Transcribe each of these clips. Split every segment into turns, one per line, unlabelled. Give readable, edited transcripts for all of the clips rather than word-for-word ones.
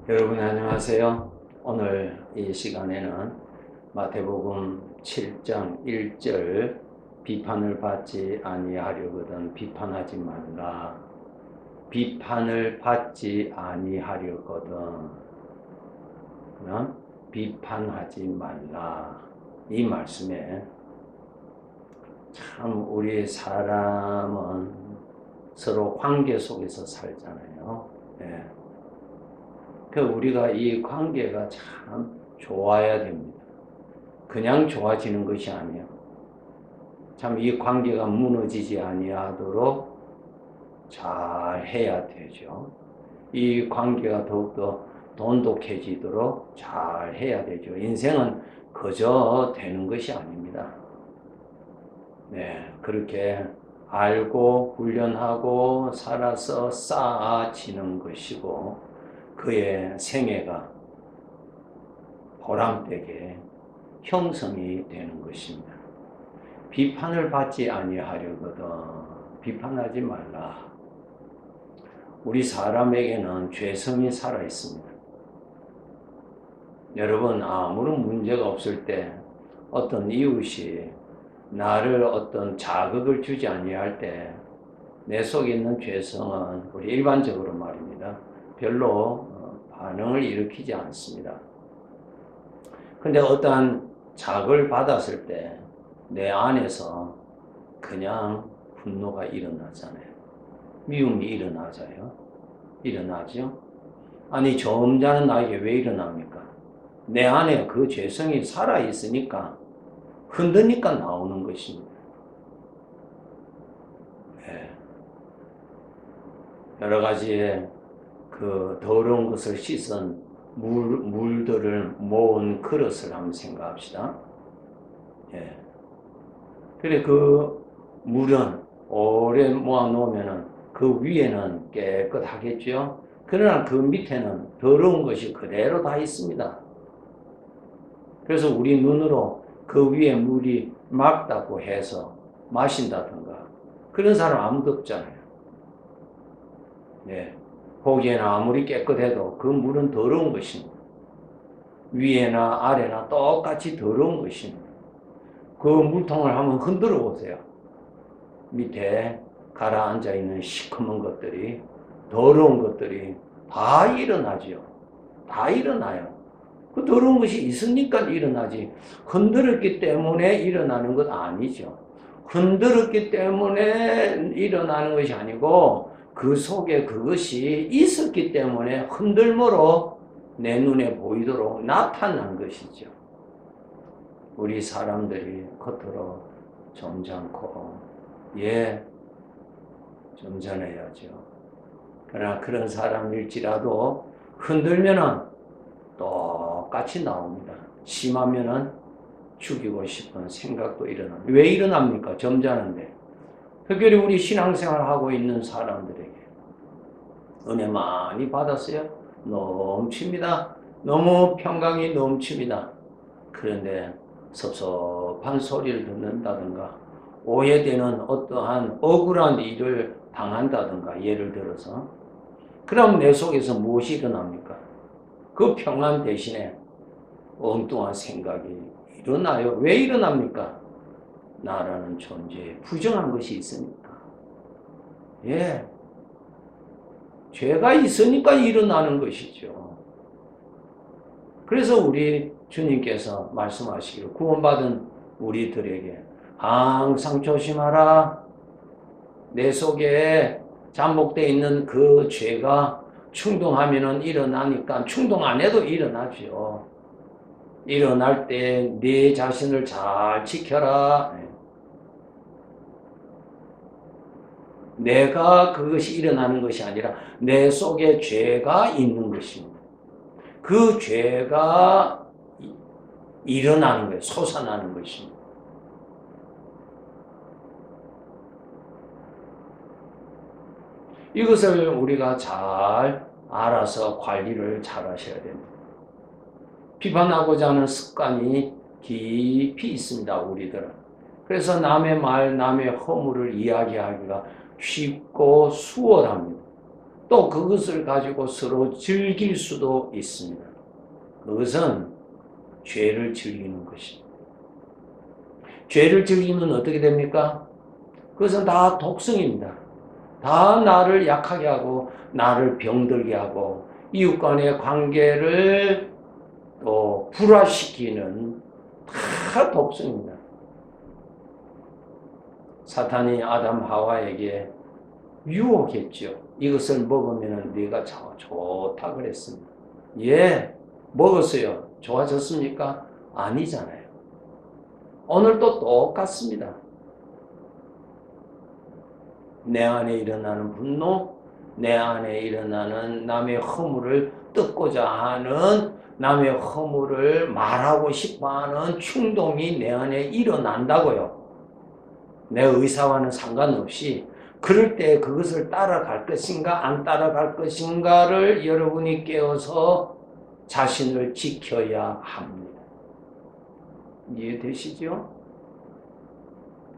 여러분 안녕하세요. 오늘 이 시간에는 마태복음 7장 1절 비판을 받지 아니하려거든 비판하지 말라. 비판을 받지 아니하려거든 비판하지 말라. 이 말씀에 참 우리 사람은 서로 관계 속에서 살잖아요. 네. 우리가 이 관계가 참 좋아야 됩니다. 그냥 좋아지는 것이 아니에요. 참 이 관계가 무너지지 아니하도록 잘 해야 되죠. 이 관계가 더욱더 돈독해지도록 잘 해야 되죠. 인생은 그저 되는 것이 아닙니다. 네, 그렇게 알고 훈련하고 살아서 쌓아지는 것이고 그의 생애가 보람되게 형성이 되는 것입니다. 비판을 받지 아니하려거든 비판하지 말라. 우리 사람에게는 죄성이 살아 있습니다. 여러분 아무런 문제가 없을 때 어떤 이웃이 나를 어떤 자극을 주지 아니할 때 내 속에 있는 죄성은 우리 일반적으로 말입니다. 별로 반응을 일으키지 않습니다. 근데 어떠한 자극을 받았을 때 내 안에서 그냥 분노가 일어나잖아요. 미움이 일어나죠? 아니 점잖은 나에게 왜 일어납니까? 내 안에 그 죄성이 살아있으니까 흔드니까 나오는 것입니다. 네. 여러 가지의 그 더러운 것을 씻은 물들을 모은 그릇을 한번 생각합시다. 예. 그래, 그 물은 오래 모아놓으면 그 위에는 깨끗하겠죠? 그러나 그 밑에는 더러운 것이 그대로 다 있습니다. 그래서 우리 눈으로 그 위에 물이 맑다고 해서 마신다든가 그런 사람 아무도 없잖아요. 네. 보기에는 아무리 깨끗해도 그 물은 더러운 것입니다. 위에나 아래나 똑같이 더러운 것입니다. 그 물통을 한번 흔들어 보세요. 밑에 가라앉아 있는 시커먼 것들이, 더러운 것들이 다 일어나죠. 다 일어나요. 그 더러운 것이 있으니까 일어나지. 흔들었기 때문에 일어나는 것 아니죠. 흔들었기 때문에 일어나는 것이 아니고 그 속에 그것이 있었기 때문에 흔들므로 내 눈에 보이도록 나타난 것이죠. 우리 사람들이 겉으로 점잖고 점잖아야죠. 그러나 그런 사람일지라도 흔들면은 똑같이 나옵니다. 심하면은 죽이고 싶은 생각도 일어납니다. 왜 일어납니까? 점잖은데. 특별히 우리 신앙생활 하고 있는 사람들에게 은혜 많이 받았어요. 넘칩니다. 너무 평강이 넘칩니다. 그런데 섭섭한 소리를 듣는다든가 오해되는 어떠한 억울한 일을 당한다든가 예를 들어서 그럼 내 속에서 무엇이 일어납니까? 그 평안 대신에 엉뚱한 생각이 일어나요. 왜 일어납니까? 나라는 존재에 부정한 것이 있으니까. 죄가 있으니까 일어나는 것이죠. 그래서 우리 주님께서 말씀하시기를 구원받은 우리들에게 항상 조심하라. 내 속에 잠복되어 있는 그 죄가 충동하면은 일어나니까 충동 안 해도 일어나죠. 일어날 때 네 자신을 잘 지켜라. 내가 그것이 일어나는 것이 아니라 내 속에 죄가 있는 것입니다. 그 죄가 일어나는 거예요. 솟아나는 것입니다. 이것을 우리가 잘 알아서 관리를 잘 하셔야 됩니다. 비판하고자 하는 습관이 깊이 있습니다. 우리들은. 그래서 남의 말, 남의 허물을 이야기하기가 쉽고 수월합니다. 또 그것을 가지고 서로 즐길 수도 있습니다. 그것은 죄를 즐기는 것입니다. 죄를 즐기면 어떻게 됩니까? 그것은 다 독성입니다. 다 나를 약하게 하고 나를 병들게 하고 이웃 간의 관계를 또 불화시키는 다 독성입니다. 사탄이 아담 하와에게 유혹했죠. 이것을 먹으면 네가 좋다 그랬습니다. 예, 먹었어요. 좋아졌습니까? 아니잖아요. 오늘도 똑같습니다. 내 안에 일어나는 분노, 내 안에 일어나는 남의 허물을 뜯고자 하는, 남의 허물을 말하고 싶어하는 충동이 내 안에 일어난다고요. 내 의사와는 상관없이 그럴 때 그것을 따라갈 것인가 안 따라갈 것인가를 여러분이 깨어서 자신을 지켜야 합니다. 이해되시죠?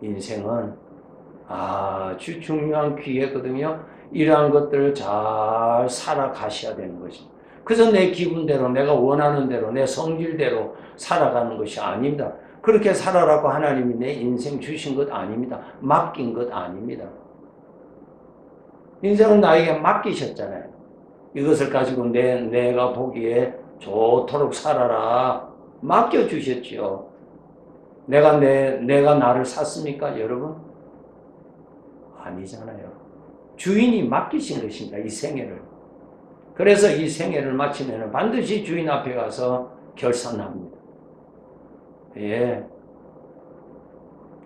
인생은 아주 중요한 기회거든요. 이러한 것들을 잘 살아가셔야 되는 것입니다. 그래서 내 기분대로, 내가 원하는 대로, 내 성질대로 살아가는 것이 아닙니다. 그렇게 살아라고 하나님이 내 인생 주신 것 아닙니다. 맡긴 것 아닙니다. 인생은 나에게 맡기셨잖아요. 이것을 가지고 내가 보기에 좋도록 살아라. 맡겨주셨지요. 내가 나를 샀습니까, 여러분? 아니잖아요. 주인이 맡기신 것입니다, 이 생애를. 그래서 이 생애를 마치면 반드시 주인 앞에 가서 결산합니다. 예.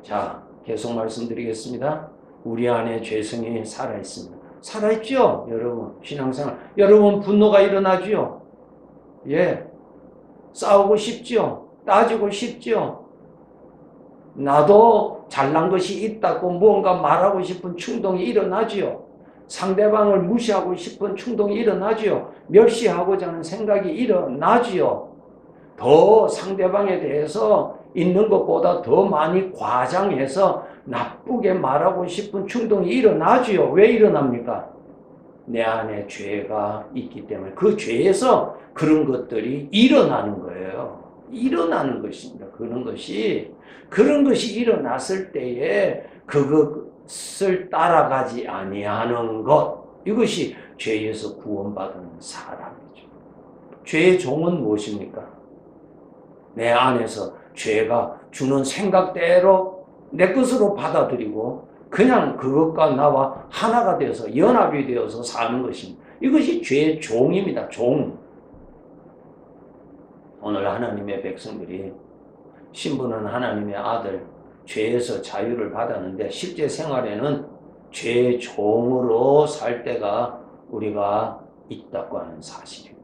자, 계속 말씀드리겠습니다. 우리 안에 죄성이 살아있습니다. 살아있죠, 여러분. 신앙생활. 여러분, 분노가 일어나죠? 예. 싸우고 싶죠? 따지고 싶죠? 나도 잘난 것이 있다고 무언가 말하고 싶은 충동이 일어나죠. 상대방을 무시하고 싶은 충동이 일어나죠. 멸시하고자 하는 생각이 일어나죠. 더 상대방에 대해서 있는 것보다 더 많이 과장해서 나쁘게 말하고 싶은 충동이 일어나죠. 왜 일어납니까? 내 안에 죄가 있기 때문에 그 죄에서 그런 것들이 일어나는 거예요. 일어나는 것입니다. 그런 것이 일어났을 때에 그것을 따라가지 아니하는 것, 이것이 죄에서 구원받은 사람이죠. 죄의 종은 무엇입니까? 내 안에서 죄가 주는 생각대로 내 것으로 받아들이고 그냥 그것과 나와 하나가 되어서 연합이 되어서 사는 것입니다. 이것이 죄의 종입니다. 종. 오늘 하나님의 백성들이 신부는 하나님의 아들, 죄에서 자유를 받았는데 실제 생활에는 죄의 종으로 살 때가 우리가 있다고 하는 사실입니다.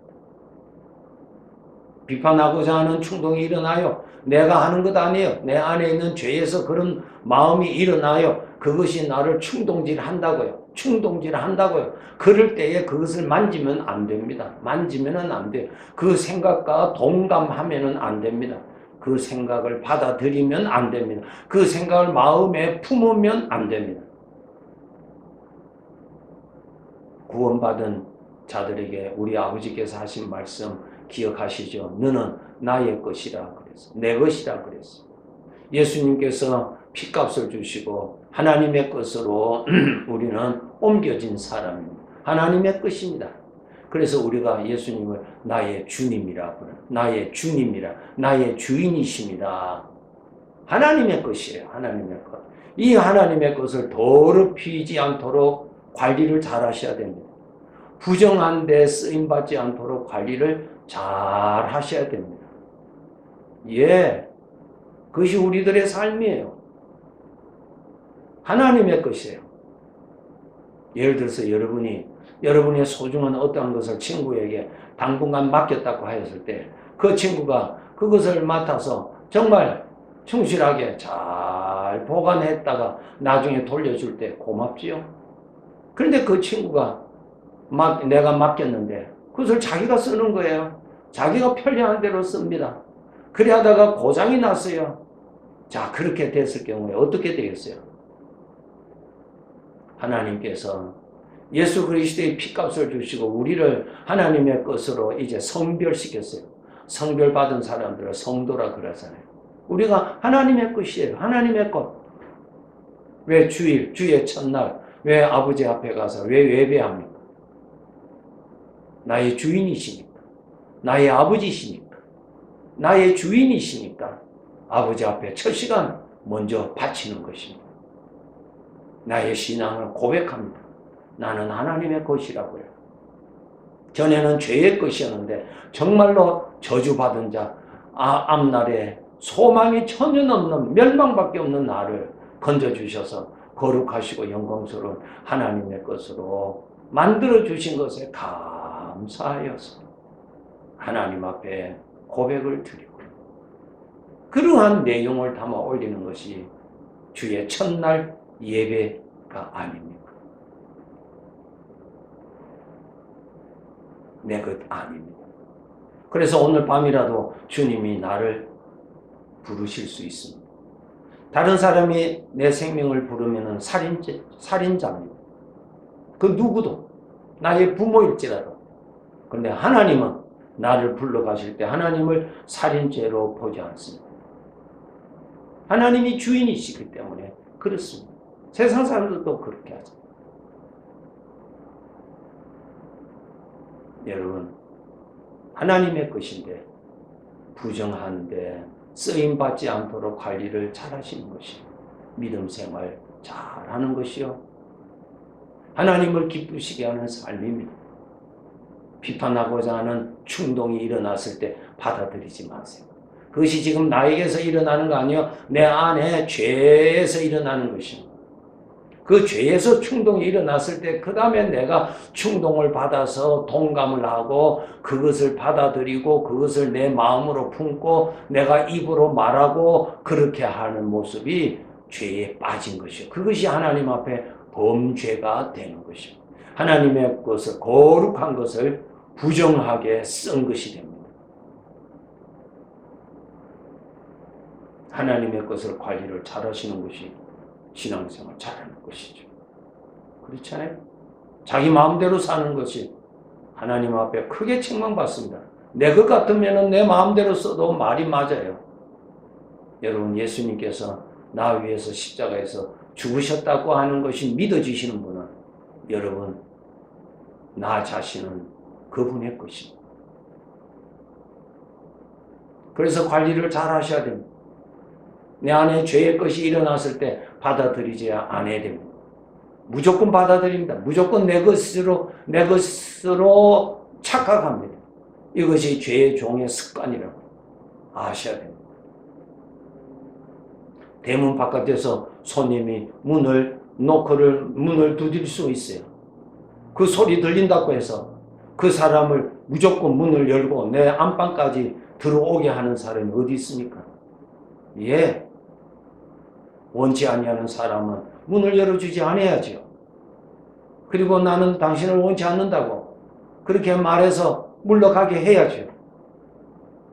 비판하고자 하는 충동이 일어나요. 내가 하는 것 아니에요. 내 안에 있는 죄에서 그런 마음이 일어나요. 그것이 나를 충동질한다고요. 그럴 때에 그것을 만지면 안 됩니다. 만지면은 안 돼요. 그 생각과 동감하면은 안 됩니다. 그 생각을 받아들이면 안 됩니다. 그 생각을 마음에 품으면 안 됩니다. 구원받은 자들에게 우리 아버지께서 하신 말씀 기억하시죠? 너는 나의 것이라 그랬어. 내 것이라 그랬어. 예수님께서 핏값을 주시고 하나님의 것으로 우리는 옮겨진 사람입니다. 하나님의 것입니다. 그래서 우리가 예수님을 나의 주님이라 부르는, 나의 주님이라, 나의 주인이십니다. 하나님의 것이에요. 하나님의 것. 이 하나님의 것을 더럽히지 않도록 관리를 잘 하셔야 됩니다. 부정한 데 쓰임받지 않도록 관리를 잘 하셔야 됩니다. 예, 그것이 우리들의 삶이에요. 하나님의 것이에요. 예를 들어서 여러분의 소중한 어떠한 것을 친구에게 당분간 맡겼다고 하였을 때 그 친구가 그것을 맡아서 정말 충실하게 잘 보관했다가 나중에 돌려줄 때 고맙지요. 그런데 그 친구가 내가 맡겼는데 그것을 자기가 쓰는 거예요. 자기가 편리한 대로 씁니다. 그래 하다가 고장이 났어요. 자, 그렇게 됐을 경우에 어떻게 되겠어요? 하나님께서 예수 그리스도의 피값을 주시고 우리를 하나님의 것으로 이제 성별시켰어요. 성별받은 사람들을 성도라 그러잖아요. 우리가 하나님의 것이에요. 하나님의 것. 왜 주일, 주의 첫날, 왜 아버지 앞에 가서 왜 예배합니까? 나의 주인이시니까. 나의 아버지시니까. 나의 주인이시니까 아버지 앞에 첫 시간 먼저 바치는 것입니다. 나의 신앙을 고백합니다. 나는 하나님의 것이라고요. 전에는 죄의 것이었는데 정말로 저주받은 자, 앞날에 소망이 전혀 없는 멸망밖에 없는 나를 건져주셔서 거룩하시고 영광스러운 하나님의 것으로 만들어주신 것에 감사하여서 하나님 앞에 고백을 드리고 그러한 내용을 담아 올리는 것이 주의 첫날 예배가 아닙니까? 내 것 아닙니다. 그래서 오늘 밤이라도 주님이 나를 부르실 수 있습니다. 다른 사람이 내 생명을 부르면 살인자입니다. 그 누구도 나의 부모일지라도. 그런데 하나님은 나를 불러가실 때 하나님을 살인죄로 보지 않습니다. 하나님이 주인이시기 때문에 그렇습니다. 세상 사람들도 그렇게 하죠. 여러분, 하나님의 것인데 부정한데 쓰임받지 않도록 관리를 잘 하시는 것이 믿음 생활 잘 하는 것이요. 하나님을 기쁘시게 하는 삶입니다. 비판하고자 하는 충동이 일어났을 때 받아들이지 마세요. 그것이 지금 나에게서 일어나는 거 아니에요. 내 안에 죄에서 일어나는 것입니다. 그 죄에서 충동이 일어났을 때 그 다음에 내가 충동을 받아서 동감을 하고 그것을 받아들이고 그것을 내 마음으로 품고 내가 입으로 말하고 그렇게 하는 모습이 죄에 빠진 것이요. 그것이 하나님 앞에 범죄가 되는 것입니다. 하나님의 것을 거룩한 것을 부정하게 쓴 것이 됩니다. 하나님의 것을 관리를 잘 하시는 것이 신앙생활 잘하는 것이죠. 그렇잖아요? 자기 마음대로 사는 것이 하나님 앞에 크게 책망받습니다. 내 것 같으면 내 마음대로 써도 말이 맞아요. 여러분, 예수님께서 나 위해서 십자가에서 죽으셨다고 하는 것이 믿어지시는 분은 여러분, 나 자신은 그분의 것입니다. 그래서 관리를 잘 하셔야 됩니다. 내 안에 죄의 것이 일어났을 때 받아들이지 않아야 됩니다. 무조건 받아들입니다. 무조건 내 것으로 착각합니다. 이것이 죄의 종의 습관이라고 아셔야 됩니다. 대문 바깥에서 손님이 문을 두드릴 수 있어요. 그 소리 들린다고 해서 그 사람을 무조건 문을 열고 내 안방까지 들어오게 하는 사람이 어디 있습니까? 예. 원치 아니하는 사람은 문을 열어주지 않아야죠. 그리고 나는 당신을 원치 않는다고 그렇게 말해서 물러가게 해야죠.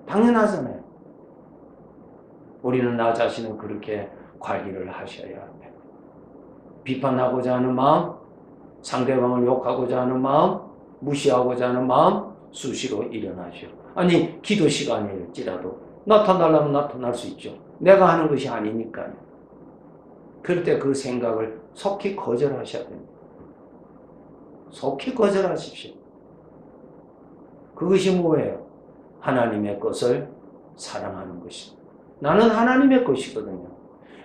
당연하잖아요. 우리는 나 자신을 그렇게 관리를 하셔야 합니다. 비판하고자 하는 마음, 상대방을 욕하고자 하는 마음, 무시하고자 하는 마음 수시로 일어나죠. 아니, 기도 시간일지라도 나타나려면 나타날 수 있죠. 내가 하는 것이 아니니까요. 그럴 때 그 생각을 속히 거절하셔야 됩니다. 속히 거절하십시오. 그것이 뭐예요? 하나님의 것을 사랑하는 것입니다. 나는 하나님의 것이거든요.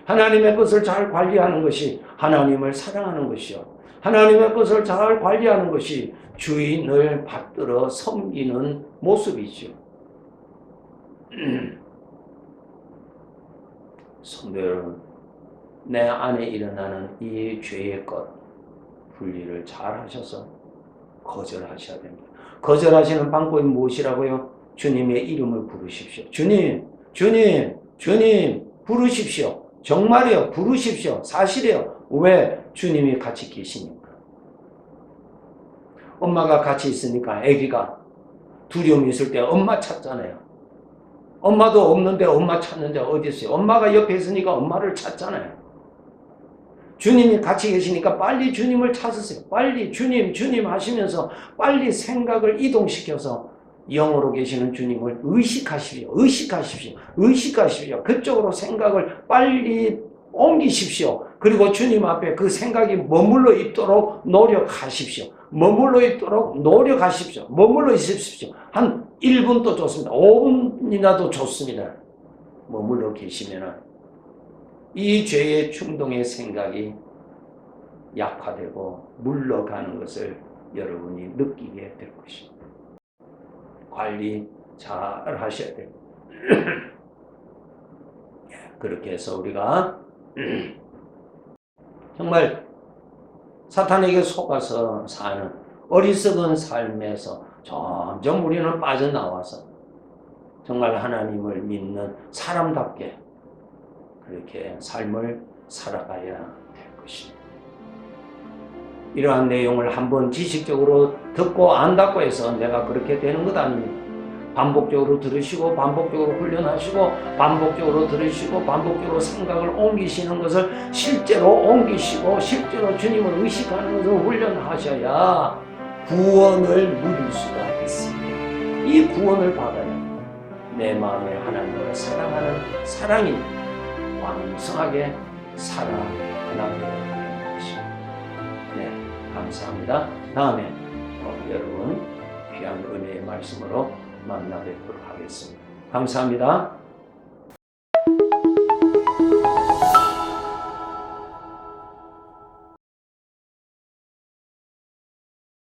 하나님의 것을 잘 관리하는 것이 하나님을 사랑하는 것이요. 하나님의 것을 잘 관리하는 것이 주인을 받들어 섬기는 모습이죠. 성도 여러분, 내 안에 일어나는 이 죄의 것 분리를 잘 하셔서 거절하셔야 됩니다. 거절하시는 방법이 무엇이라고요? 주님의 이름을 부르십시오. 주님, 주님, 주님 부르십시오. 정말이요, 부르십시오. 사실이요. 왜? 주님이 같이 계시니까. 엄마가 같이 있으니까 아기가 두려움이 있을 때 엄마 찾잖아요. 엄마도 없는데 엄마 찾는 자 어디 있어요? 엄마가 옆에 있으니까 엄마를 찾잖아요. 주님이 같이 계시니까 빨리 주님을 찾으세요. 빨리 주님, 주님 하시면서 빨리 생각을 이동시켜서 영으로 계시는 주님을 의식하십시오. 의식하십시오. 의식하십시오. 그쪽으로 생각을 빨리 옮기십시오. 그리고 주님 앞에 그 생각이 머물러 있도록 노력하십시오. 머물러 있도록 노력하십시오. 머물러 있으십시오. 한 1분도 좋습니다. 5분이나도 좋습니다. 머물러 계시면은 이 죄의 충동의 생각이 약화되고 물러가는 것을 여러분이 느끼게 될 것입니다. 관리 잘 하셔야 됩니다. 그렇게 해서 우리가 정말 사탄에게 속아서 사는 어리석은 삶에서 점점 우리는 빠져나와서 정말 하나님을 믿는 사람답게 그렇게 삶을 살아가야 될 것입니다. 이러한 내용을 한번 지식적으로 듣고 안다고 해서 내가 그렇게 되는 것 아닙니다. 반복적으로 들으시고 반복적으로 훈련하시고 반복적으로 들으시고 반복적으로 생각을 옮기시는 것을 실제로 옮기시고 실제로 주님을 의식하는 것을 훈련하셔야 구원을 누릴 수가 있습니다. 이 구원을 받아야 내 마음에 하나님을 사랑하는 사랑이 왕성하게 살아나게 되는 것입니다. 네, 감사합니다. 다음에 여러분 귀한 은혜의 말씀으로 만나 뵙도록 하겠습니다. 감사합니다.